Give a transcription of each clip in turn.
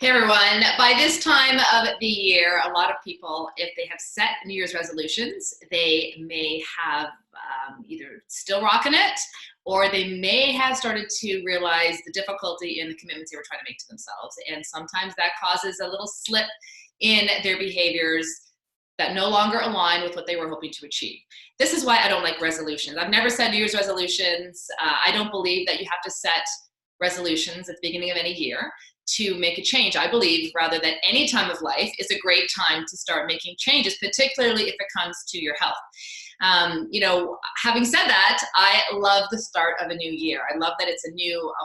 Hey everyone, by this time of the year, a lot of people, if they have set New Year's resolutions, they may have either still rocking it or they may have started to realize the difficulty in the commitments they were trying to make to themselves. And sometimes that causes a little slip in their behaviors that no longer align with what they were hoping to achieve. This is why I don't like resolutions. I've never set New Year's resolutions. I don't believe that you have to set resolutions at the beginning of any year to make a change. I believe rather that any time of life is a great time to start making changes, particularly if it comes to your health. Having said that, I love the start of a new year. I love that it's a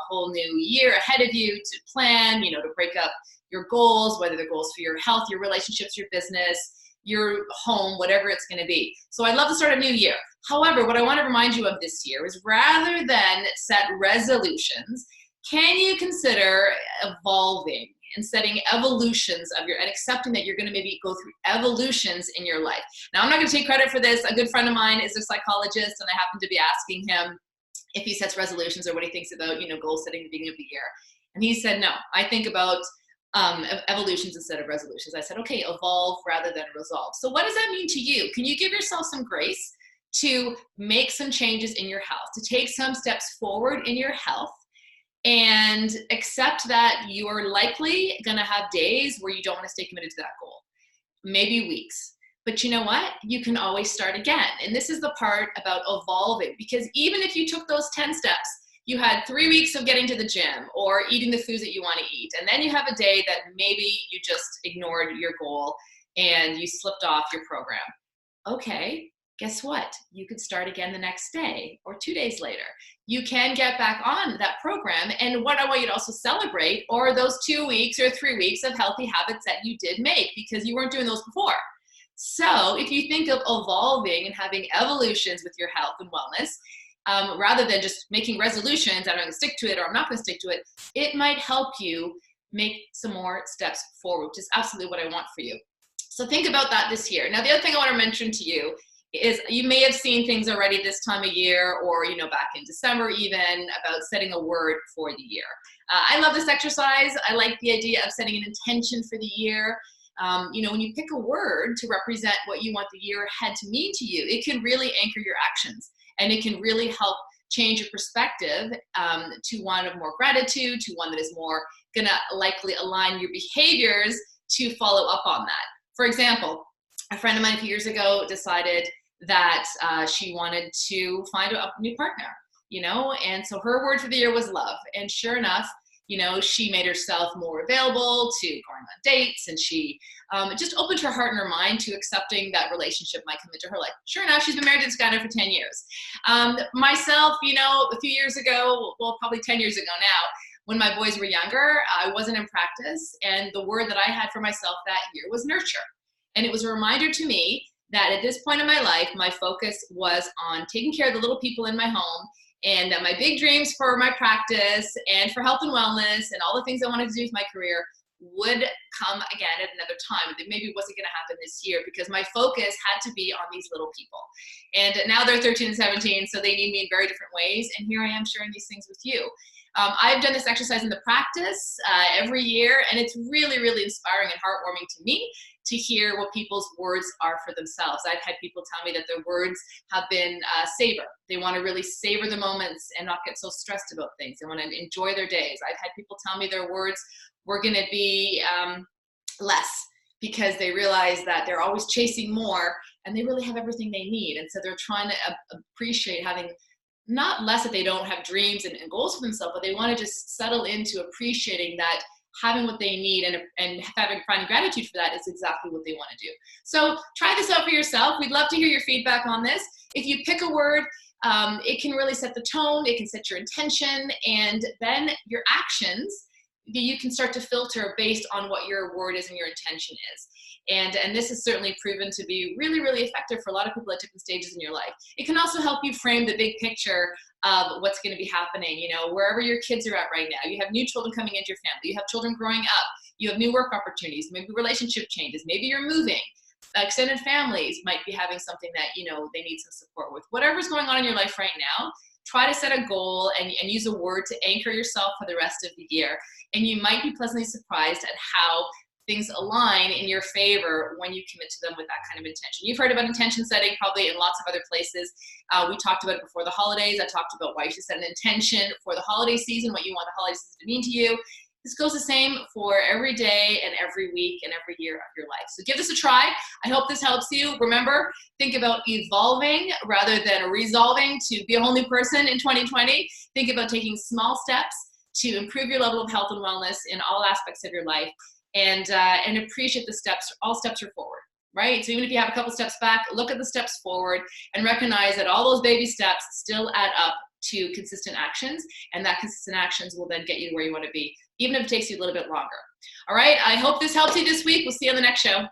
whole new year ahead of you to plan, to break up your goals, whether they're goals for your health, your relationships, your business, your home, whatever it's going to be. So I love to start a new year. However, what I want to remind you of this year is rather than set resolutions, can you consider evolving and setting evolutions of and accepting that you're going to maybe go through evolutions in your life? Now, I'm not going to take credit for this. A good friend of mine is a psychologist, and I happen to be asking him if he sets resolutions or what he thinks about, goal setting at the beginning of the year. And he said, no, I think about evolutions instead of resolutions. I said, okay, evolve rather than resolve. So what does that mean to you? Can you give yourself some grace to make some changes in your health, to take some steps forward in your health, and accept that you are likely going to have days where you don't want to stay committed to that goal, maybe weeks. But you know what? You can always start again. And this is the part about evolving, because even if you took those 10 steps, you had 3 weeks of getting to the gym or eating the foods that you want to eat, and then you have a day that maybe you just ignored your goal and you slipped off your program. Okay, guess what? You could start again the next day or 2 days later. You can get back on that program. And what I want you to also celebrate are those 2 weeks or 3 weeks of healthy habits that you did make, because you weren't doing those before. So if you think of evolving and having evolutions with your health and wellness, rather than just making resolutions, I'm going to stick to it or I'm not going to stick to it, it might help you make some more steps forward, which is absolutely what I want for you. So think about that this year. Now, the other thing I want to mention to you is you may have seen things already this time of year or, back in December even, about setting a word for the year. I love this exercise. I like the idea of setting an intention for the year. When you pick a word to represent what you want the year ahead to mean to you, it can really anchor your actions, and it can really help change your perspective to one of more gratitude, to one that is more going to likely align your behaviors to follow up on that. For example, a friend of mine a few years ago decided that she wanted to find a new partner, and so her word for the year was love. And sure enough, she made herself more available to going on dates, and she just opened her heart and her mind to accepting that relationship might come into her life. Sure enough, she's been married to this guy now for 10 years. Myself, a few years ago, well, probably 10 years ago now, when my boys were younger, I wasn't in practice, and the word that I had for myself that year was nurture. And it was a reminder to me that at this point in my life, my focus was on taking care of the little people in my home, and that my big dreams for my practice and for health and wellness and all the things I wanted to do with my career would come again at another time. It maybe wasn't going to happen this year because my focus had to be on these little people. And now they're 13 and 17, so they need me in very different ways. And here I am sharing these things with you. I've done this exercise in the practice every year, and it's really, really inspiring and heartwarming to me to hear what people's words are for themselves. I've had people tell me that their words have been savor. They want to really savor the moments and not get so stressed about things. They want to enjoy their days. I've had people tell me their words were going to be less, because they realize that they're always chasing more and they really have everything they need. And so they're trying to appreciate having not less, that they don't have dreams and goals for themselves, but they want to just settle into appreciating that having what they need and finding gratitude for that is exactly what they want to do. So try this out for yourself. We'd love to hear your feedback on this. If you pick a word, it can really set the tone, it can set your intention, and then your actions, you can start to filter based on what your word is and your intention is. And this is certainly proven to be really, really effective for a lot of people at different stages in your life. It can also help you frame the big picture of what's going to be happening, wherever your kids are at right now. You have new children coming into your family. You have children growing up. You have new work opportunities, maybe relationship changes. Maybe you're moving. Extended families might be having something that, they need some support with. Whatever's going on in your life right now, try to set a goal and use a word to anchor yourself for the rest of the year. And you might be pleasantly surprised at how things align in your favor when you commit to them with that kind of intention. You've heard about intention setting probably in lots of other places. We talked about it before the holidays. I talked about why you should set an intention for the holiday season, what you want the holiday season to mean to you. This goes the same for every day and every week and every year of your life. So give this a try. I hope this helps you. Remember, think about evolving rather than resolving to be a whole new person in 2020. Think about taking small steps to improve your level of health and wellness in all aspects of your life, and appreciate the steps. All steps are forward, right? So even if you have a couple steps back, look at the steps forward and recognize that all those baby steps still add up to consistent actions, and that consistent actions will then get you where you want to be, even if it takes you a little bit longer. All right, I hope this helps you this week. We'll see you on the next show.